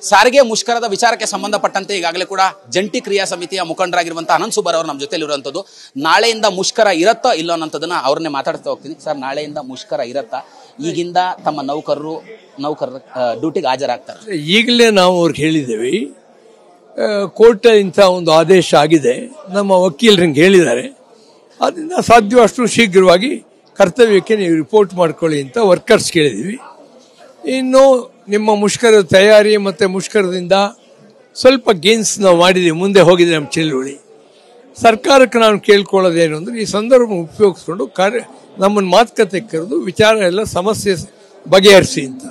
ಸಾರಿಗೆ ಮುಷ್ಕರದ ವಿಚಾರಕ್ಕೆ ಸಂಬಂಧಪಟ್ಟಂತೆ ಈಗಾಗಲೇ ಕೂಡ ಜಂಟಿ ಕ್ರಿಯಾ ಸಮಿತಿಯ ಮುಖಂಡರಾಗಿರುವಂತಹ ಅನಂತ್ ಸುಬ್ಬರ್ ಅವರು ನಮ್ಮ ಜೊತೆಲಿ ಇರುವಂತದ್ದು. ನಾಳೆಯಿಂದ ಮುಷ್ಕರ ಇರತ್ತಾ ಇಲ್ಲೋ ಅನ್ನೋದನ್ನ ಅವ್ರನ್ನೇ ಮಾತಾಡ್ತಾ ಹೋಗ್ತೀನಿ. ಸರ್, ನಾಳೆಯಿಂದ ಮುಷ್ಕರ ಇರತ್ತಾ? ಈಗಿಂದ ತಮ್ಮ ನೌಕರರ ಡ್ಯೂಟಿಗೆ ಹಾಜರಾಗ್ತಾರೆ? ಈಗಲೇ ನಾವು ಅವ್ರಿಗೆ ಹೇಳಿದ್ದೇವೆ, ಕೋರ್ಟ್ ಇಂಥ ಒಂದು ಆದೇಶ ಆಗಿದೆ, ನಮ್ಮ ವಕೀಲರಿಗೆ ಹೇಳಿದ್ದಾರೆ, ಅದರಿಂದ ಸಾಧ್ಯವಷ್ಟು ಶೀಘ್ರವಾಗಿ ಕರ್ತವ್ಯಕ್ಕೆ ನೀವು ರಿಪೋರ್ಟ್ ಮಾಡ್ಕೊಳ್ಳಿ ಅಂತ ವರ್ಕರ್ಸ್ ಕೇಳಿದ್ದೀವಿ. ಇನ್ನು ನಿಮ್ಮ ಮುಷ್ಕರದ ತಯಾರಿ ಮತ್ತು ಮುಷ್ಕರದಿಂದ ಸ್ವಲ್ಪ ಗೇನ್ಸ್ ನಾವು ಮಾಡಿದ್ದೀವಿ, ಮುಂದೆ ಹೋಗಿದೆ ನಮ್ಮ ಚಳುವಳಿ. ಸರ್ಕಾರಕ್ಕೆ ನಾನು ಕೇಳ್ಕೊಳ್ಳೋದೇನು ಅಂದರೆ, ಈ ಸಂದರ್ಭ ಉಪಯೋಗಿಸ್ಕೊಂಡು ನಮ್ಮನ್ನು ಮಾತುಕತೆ ಕರೆದು ವಿಚಾರ ಎಲ್ಲ ಸಮಸ್ಯೆ ಬಗೆಹರಿಸಿ ಅಂತ.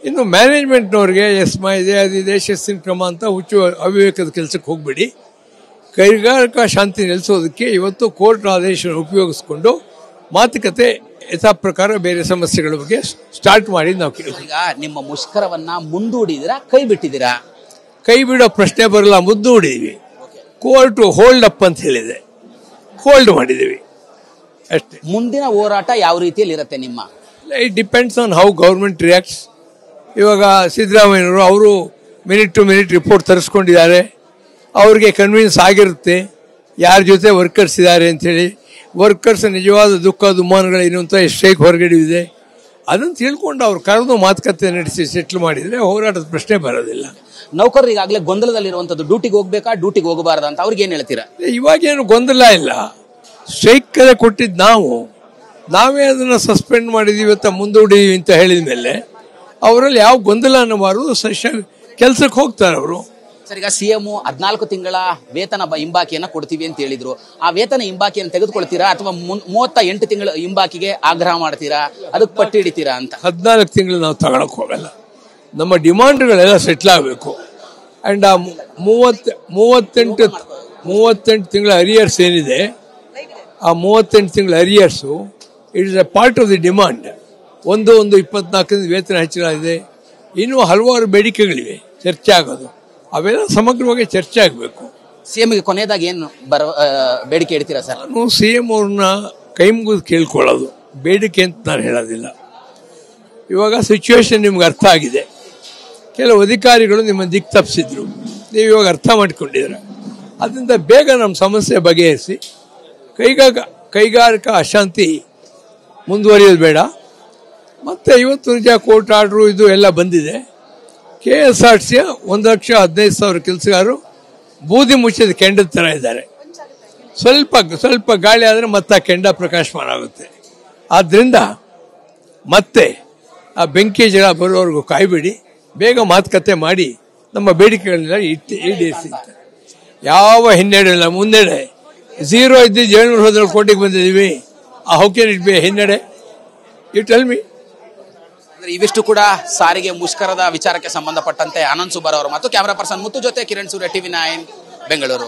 ಇನ್ನು ಮ್ಯಾನೇಜ್ಮೆಂಟ್ನವ್ರಿಗೆ ಎಸ್ಮಾ ಇದೆ, ಅದಿದೆ, ಶಿಸ್ತಿನ ಕ್ರಮ ಅಂತ ಹುಚ್ಚು ಅವಿವೇಕದ ಕೆಲಸಕ್ಕೆ ಹೋಗ್ಬಿಡಿ. ಕೈಗಾರಿಕಾ ಶಾಂತಿ ನೆಲೆಸೋದಕ್ಕೆ ಇವತ್ತು ಕೋರ್ಟ್ ಆದೇಶ ಉಪಯೋಗಿಸ್ಕೊಂಡು ಮಾತುಕತೆ ಯಥಾ ಪ್ರಕಾರ ಬೇರೆ ಸಮಸ್ಯೆಗಳ ಬಗ್ಗೆ ಸ್ಟಾರ್ಟ್ ಮಾಡಿ ನಾವು ಕೇಳ್ತೀವಿ. ಈಗ ನಿಮ್ಮ ಮುಷ್ಕರವನ್ನ ಮುಂದೂಡಿದಿರಾ, ಕೈ ಬಿಟ್ಟಿದ್ದೀರಾ? ಕೈ ಬಿಡೋ ಪ್ರಶ್ನೆ ಬರಲ್ಲ, ಮುಂದೂಡಿದ್ವಿ. ಕೋರ್ಟ್ ಹೋಲ್ಡ್ ಅಪ್ ಅಂತ ಹೇಳಿದೆ, ಹೋಲ್ಡ್ ಮಾಡಿದ್ದೀವಿ ಅಷ್ಟೇ. ಮುಂದಿನ ಹೋರಾಟ ಯಾವ ರೀತಿಯಲ್ಲಿ ಇರುತ್ತೆ ನಿಮ್ಮ? It depends on how government reacts. ಇವಾಗ ಸಿದ್ದರಾಮಯ್ಯನವರು ಅವರು ಮಿನಿಟ್ ಟು ಮಿನಿಟ್ ರಿಪೋರ್ಟ್ ತರಿಸ್ಕೊಂಡಿದ್ದಾರೆ, ಅವ್ರಿಗೆ ಕನ್ವಿನ್ಸ್ ಆಗಿರುತ್ತೆ ಯಾರ ಜೊತೆ ವರ್ಕರ್ಸ್ ಇದ್ದಾರೆ ಅಂಥೇಳಿ. ವರ್ಕರ್ಸ್ ನಿಜವಾದ ದುಃಖ ದುಮ್ಮಾನಗಳೇನು ಅಂತ ಸ್ಟ್ರೈಕ್ ಹೊರಗಡೆ ಇದೆ, ಅದನ್ನು ತಿಳ್ಕೊಂಡು ಅವ್ರು ಕರೆದು ಮಾತುಕತೆ ನಡೆಸಿ ಸೆಟ್ಲ್ ಮಾಡಿದರೆ ಹೋರಾಟದ ಪ್ರಶ್ನೆ ಬರೋದಿಲ್ಲ. ನೌಕರರು ಈಗಾಗಲೇ ಗೊಂದಲದಲ್ಲಿರುವಂಥದ್ದು, ಡ್ಯೂಟಿಗೆ ಹೋಗ್ಬೇಕಾ ಡ್ಯೂಟಿಗೆ ಹೋಗಬಾರ್ದು ಅಂತ ಅವ್ರಿಗೆ ಏನು ಹೇಳ್ತೀರಾ? ಇವಾಗೇನು ಗೊಂದಲ ಇಲ್ಲ, ಸ್ಟ್ರೈಕ್ ಕರೆ ಕೊಟ್ಟಿದ್ದು ನಾವೇ ಅದನ್ನು ಸಸ್ಪೆಂಡ್ ಮಾಡಿದೀವಿ ಅಂತ ಮುಂದೂಡಿದೀವಿ ಅಂತ ಹೇಳಿದ ಮೇಲೆ ಅವರಲ್ಲಿ ಯಾವ ಗೊಂದಲ ಅನ್ನಬಾರದು, ಕೆಲಸಕ್ಕೆ ಹೋಗ್ತಾರೆ ಅವರು. ಸರ್, ಈಗ ಸಿಎಂ 14 ತಿಂಗಳ ವೇತನ ಹಿಂಬಾಕಿಯನ್ನ ಕೊಡ್ತೀವಿ ಅಂತ ಹೇಳಿದ್ರು. ಆ ವೇತನ ಹಿಂಬಾಕಿಯನ್ನು ತೆಗೆದುಕೊಳ್ತೀರಾ ಅಥವಾ 38 ತಿಂಗಳ ಹಿಂಬಾಕಿಗೆ ಆಗ್ರಹ ಮಾಡ್ತೀರಾ, ಅದಕ್ಕೆ ಪಟ್ಟಿ ಹಿಡಿತೀರಾ ಅಂತ? 14 ತಿಂಗಳು ನಾವು ತಗೊಳಕ್ ಹೋಗಲ್ಲ, ನಮ್ಮ ಡಿಮಾಂಡ್ಗಳೆಲ್ಲ ಸೆಟ್ಲ್ ಆಗಬೇಕು. ಅಂಡ್ ಆ 38 ತಿಂಗಳ ಅರಿಯರ್ಸ್ ಏನಿದೆ, ಆ 38 ತಿಂಗಳ arrears it is A part of the demand. 1/24 ವೇತನ ಹೆಚ್ಚಳ ಇದೆ, ಇನ್ನೂ ಹಲವಾರು ಬೇಡಿಕೆಗಳಿವೆ ಚರ್ಚೆ ಆಗೋದು, ಅವೆಲ್ಲ ಸಮಗ್ರವಾಗಿ ಚರ್ಚೆ ಆಗಬೇಕು. ಸಿಎಂಗೆ ಕೊನೆಯದಾಗಿ ಏನು ಬೇಡಿಕೆ ಇಡ್ತೀರಾ ಸರ್? ನಾನು ಸಿಎಂ ಅವ್ರನ್ನ ಕೈ ಮುಗಿದು ಕೇಳ್ಕೊಳ್ಳೋದು, ಬೇಡಿಕೆ ಅಂತ ನಾನು ಹೇಳೋದಿಲ್ಲ. ಇವಾಗ ಸಿಚುವೇಶನ್ ನಿಮ್ಗೆ ಅರ್ಥ ಆಗಿದೆ, ಕೆಲವು ಅಧಿಕಾರಿಗಳು ನಿಮ್ಮ ದಿಕ್ಕು ತಪ್ಪಿಸಿದ್ರು, ನೀವು ಇವಾಗ ಅರ್ಥ ಮಾಡ್ಕೊಂಡಿದ್ದೀರ. ಅದರಿಂದ ಬೇಗ ನಮ್ಮ ಸಮಸ್ಯೆ ಬಗೆಹರಿಸಿ ಕೈಗಾರಿಕಾ ಅಶಾಂತಿ ಮುಂದುವರಿಯೋದು ಬೇಡ. ಮತ್ತು ಇವತ್ತು ನಿಜ ಕೋರ್ಟ್ ಆರ್ಡ್ರು ಇದು ಎಲ್ಲ ಬಂದಿದೆ. KSRTCಯ 1,15,000 ಕೆಲಸಗಾರರು ಬೂದಿ ಮುಚ್ಚಿದ ಕೆಂಡದ ಥರ ಇದ್ದಾರೆ. ಸ್ವಲ್ಪ ಗಾಳಿ ಆದರೆ ಮತ್ತೆ ಆ ಕೆಂಡ ಪ್ರಕಾಶಮಾನ ಆಗುತ್ತೆ. ಆದ್ದರಿಂದ ಮತ್ತೆ ಆ ಬೆಂಕಿ ಜಲ ಬರುವವರೆಗೂ ಕಾಯ್ಬೇಡಿ, ಬೇಗ ಮಾತುಕತೆ ಮಾಡಿ ನಮ್ಮ ಬೇಡಿಕೆಗಳನ್ನೆಲ್ಲ ಈಡೇರಿಸಿ. ಯಾವ ಹಿನ್ನಡೆ ಇಲ್ಲ, ಮುನ್ನಡೆ. 0 ಇದ್ದು 714 ಕೋಟಿಗೆ ಬಂದಿದ್ದೀವಿ. ಆ ಹೌಕ್ಯಾನ್ ಇಟ್ ಬಿ ಹಿನ್ನಡೆ? You tell me. ಇವಿಷ್ಟು ಕೂಡ ಸಾರಿಗೆ ಮುಷ್ಕರದ ವಿಚಾರಕ್ಕೆ ಸಂಬಂಧಪಟ್ಟಂತೆ ಅನಂತ್ ಸುಬ್ಬರ್ ಅವರು ಮತ್ತು ಕ್ಯಾಮರಾ ಪರ್ಸನ್ ಮುತ್ತು ಜೊತೆ ಕಿರಣ್ ಸೂರ್ಯ, TV9 ಬೆಂಗಳೂರು.